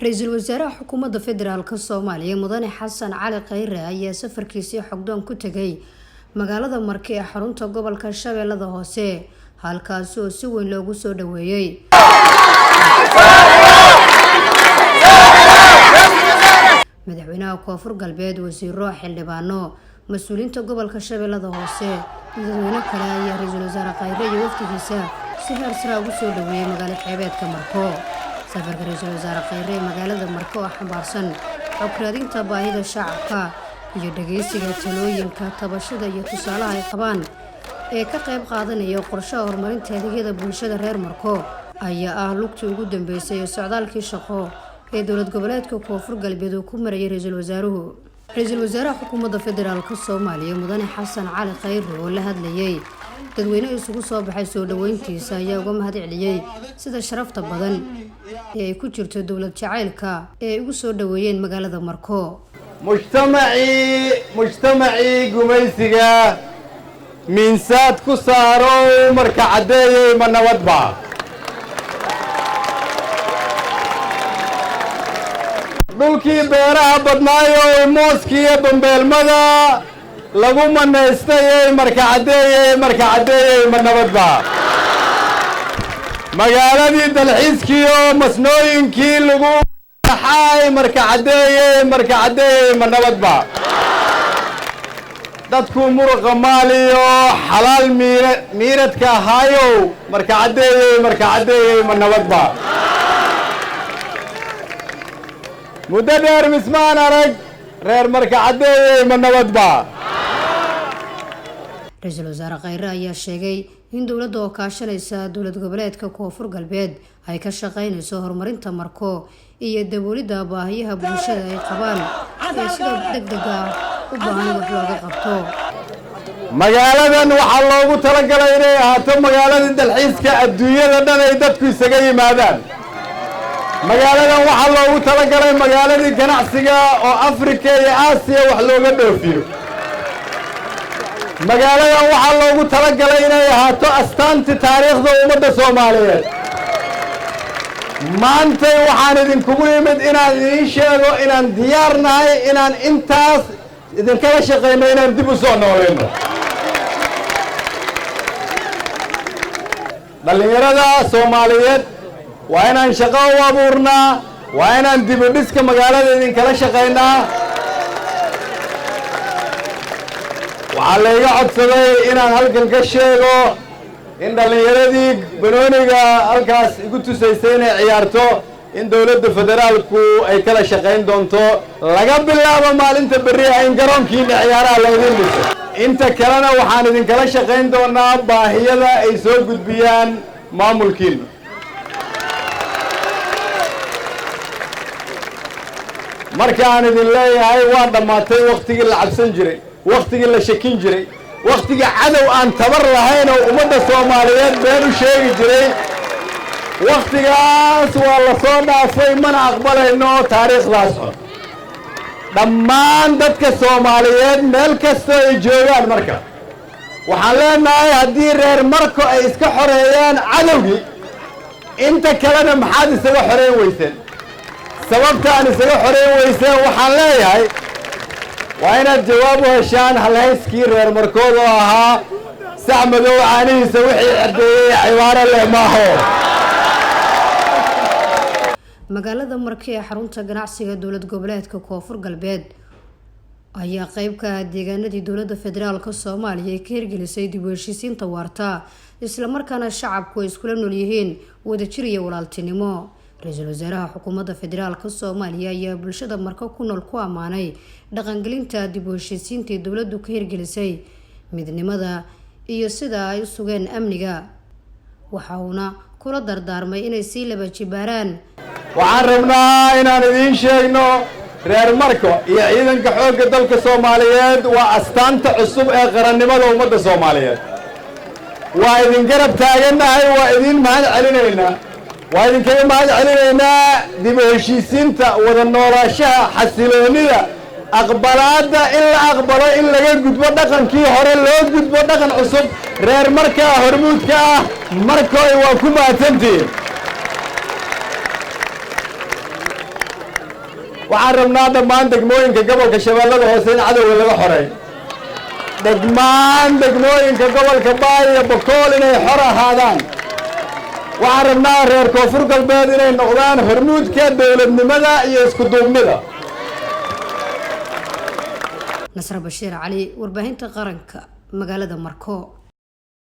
رئيسul wasaaraha xukuumadda federaalka Soomaaliya mudane Xasan Cali Khayre ayaa safarkiisii xogdoon ku tagay magaalada Marke ee xarunta gobolka Shabeellada Hoose halkaas oo si weyn loogu soo dhaweeyay madaxweynaha Koonfur Galbeed wasiiro xildhibaano mas'uuliyiinta gobolka Shabeellada Hoose dadweyne kale ayaa ra'iisul wasaare Khayre iyo wafdigiisa si heer sare ugu soo dhaweeyay magaalada xeebeedka Marko safarka ra'iisul wasaare Khayre magaalada Marko oo xambaarsan xog raadinta baahida shacabka iyo dhageysiga talooyinka tabashada iyo tusaalaha ay qabaan ee ka qayb qaadanaya qorshaha horumarinta adeegyada bulshada reer Marko ayaa ah lugtii ugu dambeysay ee socdaalkii shaqo ee dowlad goboleedka Koonfur Galbeed uu ku marayay ra'iisul wasaaruhu ra'iisul wasaaraha xukuumadda federaalka Soomaaliya mudane Xasan Cali Khayre oo la hadlayay dadweyne isugu soo baxay soo dhaweyntiisa ayaa uga mahadceliyay sida sharafta badan ee ay ku jirto dowlad jacaylka ee ay ugu soo dhaweeyeen magaalada Marko mujtamaci gumaysiga miinsaad ku saaro marka cadeeyay ma nabadba dhulkii beeraha badnaayo mooskii iyo bambeelmada lagu manaystay marka cadeeyay ma nabadba magaaladii dalxiiskii oo masnooyinkii lagu xaay marka cadeeyay ma nabadba dadku muruqa maaliyo xalaal miiradka ahaayo marka cadeeyay ma nabadba muddo dheer mismaan arag reer marka cadeeyay ma nabadba ra'iisul wasaare Khayre ayaa sheegay in dowladda oo kaashanaysa dowlad goboleedka Koonfur Galbeed ay ka shaqeynayso horumarinta Marko iyo daboolida baahiyaha bulshada ay qabaan ee sida degdega u baahan wax looga qabto magaaladan waxa loogu talagalay inay ahaato magaalada dalxiiska adduunyada dhan ay dadku isaga yimaadaan magaaladan waxa loogu talagalay magaaladii ganacsiga oo Afrika iyo Aasiya wax looga dhoofiyo magaaladan waxa loogu talagalay inay ahaato astaanta taariikhda ummadda Soomaaliyeed maanta waxaan idinkugu yimid inaan idin sheego inaan diyaar nahay inaan intaas idinkala shaqeyno inaan dib u soo nooleyno dhalinyarada Soomaaliyeed waa inaan shaqo u abuurnaa waa inaan dib u dhiska magaalada idinkala shaqeynaa waxaa layga codsaday inaan halkan ka sheego in dhalinyaradii banooniga halkaas igu tusaysay inay ciyaarto in dowladda federaalku ay kala shaqeyn doonto laga bilaabo maalinta berri ah in garoonkiina ciyaaraha la idin dhiso inta kalena waxaan idinkala shaqeyn doonaa baahiyada ay soo gudbiyaan maamulkiina markaan idin leeyahay waa dhammaatay waqtigii la cabsan jiray waqtigii la shakin jiray waqtigii cadow aan tabar lahayn oo ummadda Soomaaliyeed been u sheegi jiray waqtigaas waa la soo dhaafay mana aqbalayno taariikhdaas dhammaan dadka Soomaaliyeed meel kasta ay joogaan marka waxaan leenahay haddii reer Marko ay iska xoreeyaan cadowgii inta kalena maxaad isaga xoreyn weyseen sababta aan isaga xoreyn weyseen waxaan leeyahay waa inaad jawaab u heshaan halhayskii reer Markood oo ahaa sac madow caanihiisa wixii cadeeyay ciwaaro leh maaho magaalada Marke ee xarunta ganacsiga dowlad goboleedka Koonfur Galbeed ayaa qayb ka ah deegaanadii dowladda federaalka Soomaaliya ee ka hirgelisay dib u heshiisiinta waarta isla markaana shacabku ay iskula nool yihiin wadajir iyo walaaltinimo ra'iisul wasaaraha xukuumadda federaalka Soomaaliya ayaa bulshada Marko ku nool ku amaanay dhaqangelinta dib u heshiisiinta dowladdu ka hirgelisay midnimada iyo sida ay u sugeen amniga waxa uuna kula dardaarmay inay sii laba jibaaraan waxaan rabnaa inaan idiin sheegno reer Marko iyo ciidanka xoogga dalka Soomaaliyeed waa astaanta cusub ee qarannimada ummadda Soomaaliyeed waa idin garab taaganahay waa idin mahad celinaynaa waa idinkaga mahad celinaynaa dib u heshiisiinta wada noolaanshaha xasiloonida aqbalaadda in la aqbalo in laga gudbo dhaqankii hore loo gudbo dhaqan cusub reer markaa hormuudka ah markooy waa ku mahadsantihiin waxaan rabnaa dhammaan degmooyinka gobolka shabeellada hoose in cadowga laga xoreeyo dhammaan degmooyinka gobolka baay iyo bokool inay xor ahaadaan waxaan rabnaa reer koonfur galbeed inay noqdaan hormuudka dowladnimada iyo isku duubnida nasra bashiir cali warbaahinta qaranka magaalada Marko.